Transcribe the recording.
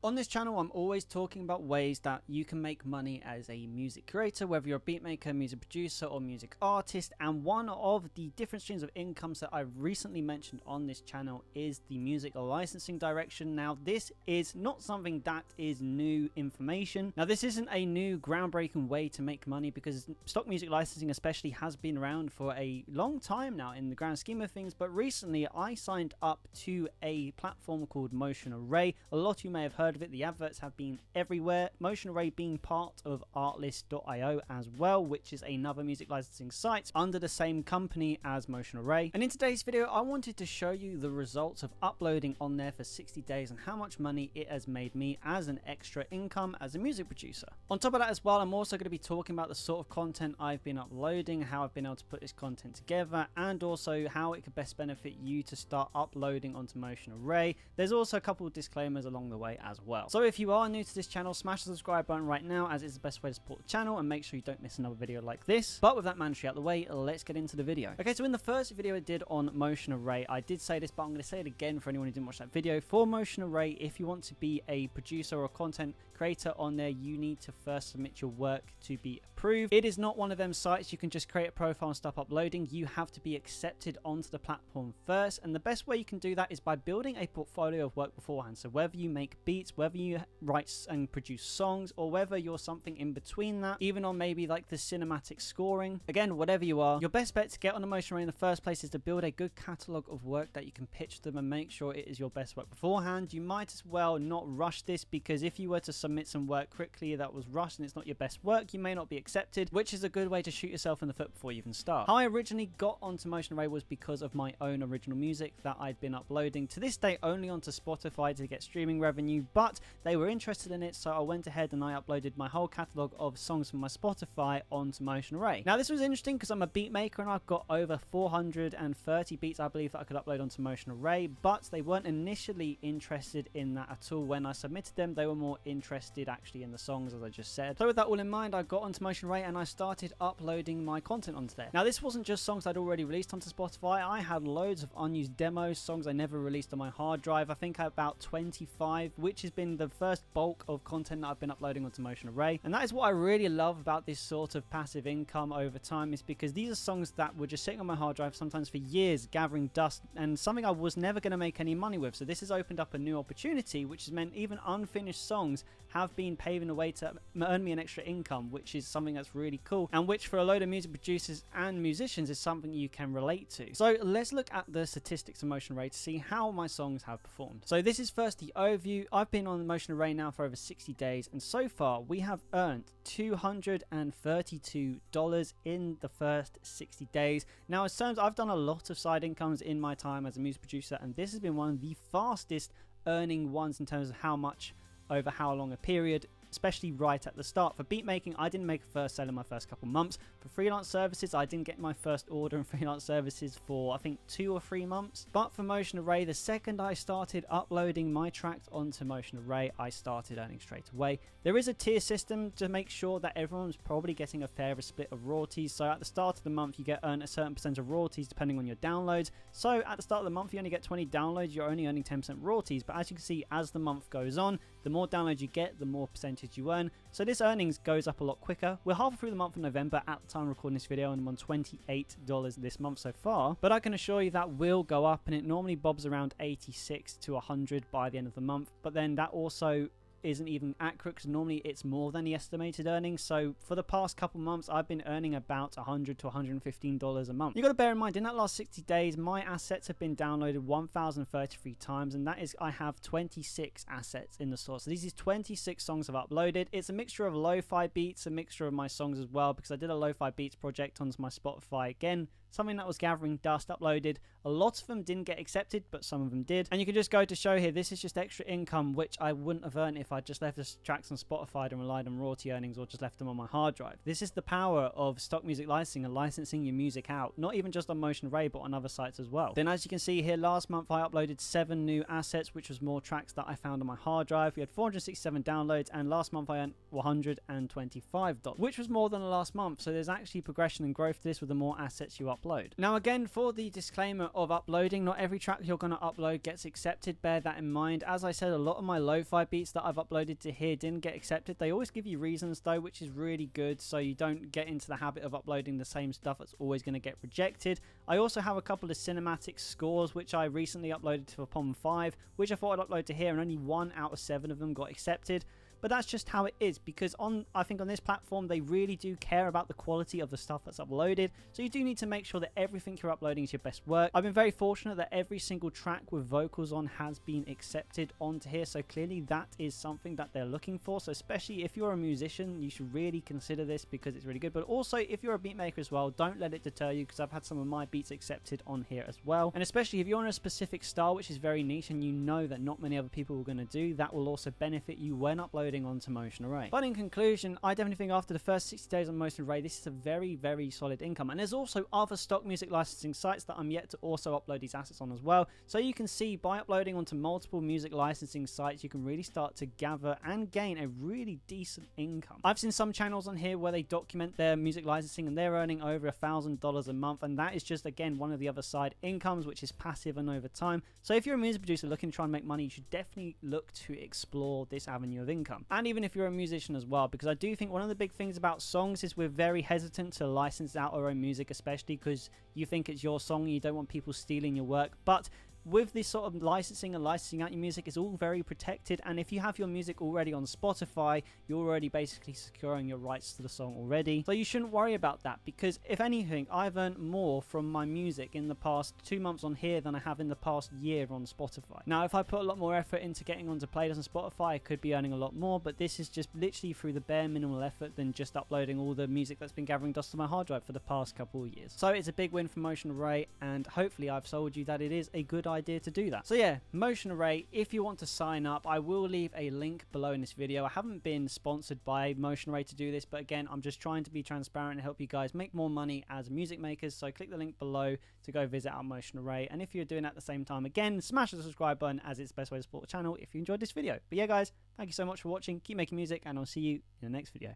On this channel, I'm always talking about ways that you can make money as a music creator, whether you're a beat maker, music producer, or music artist. And one of the different streams of incomes that I've recently mentioned on this channel is the music licensing direction. Now, this is not something that is new information. Now, this isn't a new groundbreaking way to make money because stock music licensing especially has been around for a long time now in the grand scheme of things. But recently, I signed up to a platform called Motion Array. A lot of you may have heard of it. The adverts have been everywhere. Motion Array being part of artlist.io as well, which is another music licensing site under the same company as Motion Array. And in today's video, I wanted to show you the results of uploading on there for 60 days and how much money it has made me as an extra income as a music producer. On top of that as well, I'm also going to be talking about the sort of content I've been uploading, how I've been able to put this content together, and also how it could best benefit you to start uploading onto Motion Array. There's also a couple of disclaimers along the way as well. So if you are new to this channel, smash the subscribe button right now, as it's the best way to support the channel, and make sure you don't miss another video like this. But with that mandatory out of the way, let's get into the video. Okay, so in the first video I did on Motion Array, I did say this, but I'm going to say it again for anyone who didn't watch that video. For Motion Array, if you want to be a producer or a content creator on there, you need to first submit your work to be approved. It is not one of them sites you can just create a profile and start uploading. You have to be accepted onto the platform first, and the best way you can do that is by building a portfolio of work beforehand. So whether you make beats, whether you write and produce songs, or whether you're something in between that, even on maybe like the cinematic scoring, again, whatever you are, your best bet to get on the Motion Array in the first place is to build a good catalog of work that you can pitch them and make sure it is your best work beforehand. You might as well not rush this, because if you were to submit some work quickly that was rushed and it's not your best work, you may not be accepted, which is a good way to shoot yourself in the foot before you even start. How I originally got onto Motion Array was because of my own original music that I'd been uploading, to this day only onto Spotify to get streaming revenue, but they were interested in it, so I went ahead and I uploaded my whole catalogue of songs from my Spotify onto Motion Array. Now, this was interesting because I'm a beat maker and I've got over 430 beats, I believe, that I could upload onto Motion Array, but they weren't initially interested in that at all. When I submitted them, they were more interested actually in the songs, as I just said. So with that all in mind, I got onto Motion Array and I started uploading my content onto there. Now, this wasn't just songs I'd already released onto Spotify. I had loads of unused demos, songs I never released on my hard drive. I think I have about 25, which has been the first bulk of content that I've been uploading onto Motion Array. And that is what I really love about this sort of passive income over time, is because these are songs that were just sitting on my hard drive sometimes for years, gathering dust, and something I was never going to make any money with. So this has opened up a new opportunity, which has meant even unfinished songs have been paving the way to earn me an extra income, which is something that's really cool, and which for a load of music producers and musicians is something you can relate to. So let's look at the statistics of Motion Array to see how my songs have performed. So this is first the overview. I've been on Motion Array now for over 60 days, and so far we have earned $232 in the first 60 days. Now, as terms, I've done a lot of side incomes in my time as a music producer, and this has been one of the fastest earning ones in terms of how much over how long a period, especially right at the start. For beat making, I didn't make a first sale in my first couple months. For freelance services, I didn't get my first order in freelance services for I think 2 or 3 months. But for Motion Array, the second I started uploading my tracks onto Motion Array, I started earning straight away. There is a tier system to make sure that everyone's probably getting a fairer split of royalties. So at the start of the month, you get earned a certain percent of royalties depending on your downloads. So at the start of the month, you only get 20 downloads, you're only earning 10% royalties. But as you can see, as the month goes on, the more downloads you get, the more percentage you earn. So this earnings goes up a lot quicker. We're halfway through the month of November at the time of recording this video, and I'm on $28 this month so far. But I can assure you that will go up, and it normally bobs around 86 to 100 by the end of the month. But then that also isn't even accurate, because normally it's more than the estimated earnings. So for the past couple months, I've been earning about $100 to $115 a month. You got to bear in mind, in that last 60 days, my assets have been downloaded 1,033 times, and that is, I have 26 assets in the source. So these is 26 songs I've uploaded. It's a mixture of lo-fi beats, a mixture of my songs as well, because I did a lo-fi beats project onto my Spotify. Again, something that was gathering dust, uploaded. A lot of them didn't get accepted, but some of them did. And you can just go to show here, this is just extra income, which I wouldn't have earned if I just left the tracks on Spotify and relied on royalty earnings, or just left them on my hard drive. This is the power of stock music licensing and licensing your music out, not even just on Motion Array, but on other sites as well. Then as you can see here, last month I uploaded 7 new assets, which was more tracks that I found on my hard drive. We had 467 downloads, and last month I earned $125, which was more than the last month. So there's actually progression and growth to this with the more assets you upload. upload. Now again, for the disclaimer of uploading, not every track you're going to upload gets accepted, bear that in mind. As I said, a lot of my lo-fi beats that I've uploaded to here didn't get accepted. They always give you reasons though, which is really good, so you don't get into the habit of uploading the same stuff that's always going to get rejected. I also have a couple of cinematic scores which I recently uploaded to Palm 5, which I thought I'd upload to here, and only 1 out of 7 of them got accepted. But that's just how it is, because I think on this platform they really do care about the quality of the stuff that's uploaded, so you do need to make sure that everything you're uploading is your best work. I've been very fortunate that every single track with vocals on has been accepted onto here, so clearly that is something that they're looking for. So especially if you're a musician, you should really consider this because it's really good. But also if you're a beat maker as well, don't let it deter you, because I've had some of my beats accepted on here as well. And especially if you're in a specific style which is very niche and you know that not many other people are going to do, that will also benefit you when uploading onto Motion Array. But in conclusion, I definitely think after the first 60 days on Motion Array, this is a very, very solid income. And there's also other stock music licensing sites that I'm yet to also upload these assets on as well. So you can see by uploading onto multiple music licensing sites, you can really start to gather and gain a really decent income. I've seen some channels on here where they document their music licensing and they're earning over $1,000 a month, and that is just, again, one of the other side incomes, which is passive and over time. So if you're a music producer looking to try and make money, you should definitely look to explore this avenue of income. And even if you're a musician as well, because I do think one of the big things about songs is we're very hesitant to license out our own music, especially because you think it's your song and you don't want people stealing your work. But with this sort of licensing and licensing out your music, it's all very protected, and if you have your music already on Spotify, you're already basically securing your rights to the song already. So you shouldn't worry about that, because if anything, I've earned more from my music in the past 2 months on here than I have in the past year on Spotify. Now, if I put a lot more effort into getting onto playlists on Spotify, I could be earning a lot more, but this is just literally through the bare minimal effort than just uploading all the music that's been gathering dust to my hard drive for the past couple of years. So it's a big win for Motion Array, and hopefully I've sold you that it is a good idea to do that. So yeah, Motion Array, if you want to sign up, I will leave a link below in this video. I haven't been sponsored by Motion Array to do this, but again, I'm just trying to be transparent and help you guys make more money as music makers. So click the link below to go visit our Motion Array, and if you're doing that at the same time, again, smash the subscribe button, as it's the best way to support the channel if you enjoyed this video. But yeah guys, thank you so much for watching, keep making music, and I'll see you in the next video.